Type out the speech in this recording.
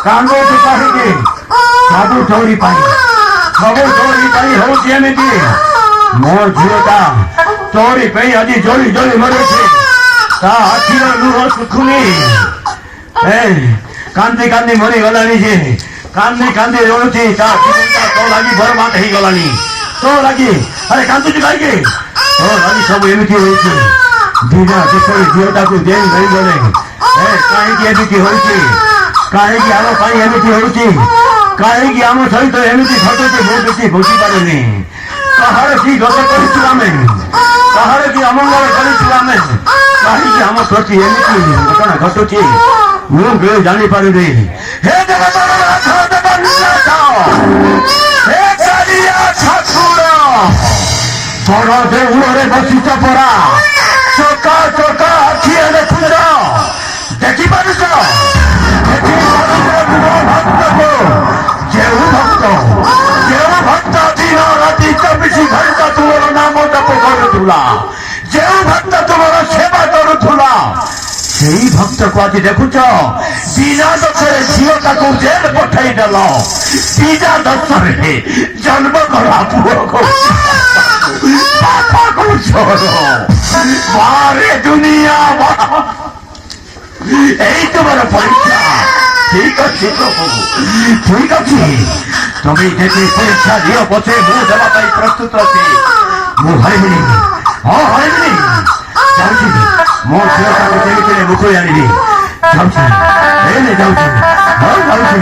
କାନ୍ଦୁଛୁ କାହିଁକି? ସବୁ ତୋରି ପାଇଁ, ସବୁ ତୋରି ପାଇଁ ହଉଛି ଏମିତି। ମୋ ଝିଅଟା ତୋରି ପାଇଁ ଆଜି ଜଳି ଜଳି ମରୁଛି। ତା ଆଖିର ଲୁହ ଶୁଖୁନି। କାନ୍ଦି କାନ୍ଦି ମରିଗଲାଣି ଯେ, କାନ୍ଦି କାନ୍ଦି ରହୁଛି। ତା ଜୀବନଟା ତୋ ଲାଗି ବରବାଦ ହେଇଗଲାଣି। ତୋ ଲାଗି। ଆରେ କାନ୍ଦୁଛୁ କାହିଁକି? ତୋ ଲାଗି ସବୁ ଏମିତି ହଉଛି। ବିନା ଯେପରି ଝିଅଟାକୁ ଦେଇ ଦେଇଗଲେ। କାହିଁକି ଏମିତି ହଉଛି? କାହିଁକି ଆମ ପାଇଁ ଏମିତି ହଉଛି? କାହିଁକି ଆମ ସହିତ ଏମିତି ଘଟୁଛି? ମୁଁ କିଛି ବୁଝିପାରୁନି। କାହାର କି ଦୋଷ କରିଛୁ ଆମେ? କାହାର କି ଅମଙ୍ଗଳ କରିଛୁ ଆମେ? କାହିଁକି ଆମ ପ୍ରତି ଏମିତି ଘଟଣା ଘଟୁଛି? ମୁଁ କେବେ ଜାଣିପାରୁନି। ହେ ଜଗତର ନାଥ, ଜଗନ୍ନାଥ, ହେ କାଳିଆ ଠାକୁର, ବଡ଼ ଦେଉଳରେ ବସିଛ ପରା। ଚକା ଚକା ଆଖିରେ ଦେଖୁଛ, ଦେଖିପାରୁଛ? ଯେଉଁ ଭକ୍ତ ଦିନ ରାତି 24 ଘଣ୍ଟା ତୁମର ନାମ ଜପ କରୁଥିଲା, ଯେଉଁ ଭକ୍ତ ତୁମର ସେବା କରୁଥିଲା, ସେଇ ଭକ୍ତକୁ ଆଜି ଦେଖୁଛ ବିନା ଦୋଷରେ ଝିଅଟାକୁ ଜେଲ ପଠାଇଦେଲ। ବିନା ଦୋଷରେ ଜନ୍ମ କଲା ପୁଅକୁ ବାପା କରୁଛ। ବାରେ ଦୁନିଆ, এই তোমার পরীক্ষা। ঠিক আছে প্রভু, ঠিক আছে। তুমি যেতে পরীক্ষা দিও পথে, ମୁଁ ଦେବା ପାଇଁ ପ୍ରସ୍ତୁତ ଅଛି। ମୁଁ ହରିବିନି, ହଁ ହରିବିନି। ଯାଉଛି ମୋ ଝିଅଟାକୁ ଯେମିତି ମୁକୁଳି ଆଣିବି। ଯାଉଛି, ଯାଉଛି, ହଁ ଯାଉଛି।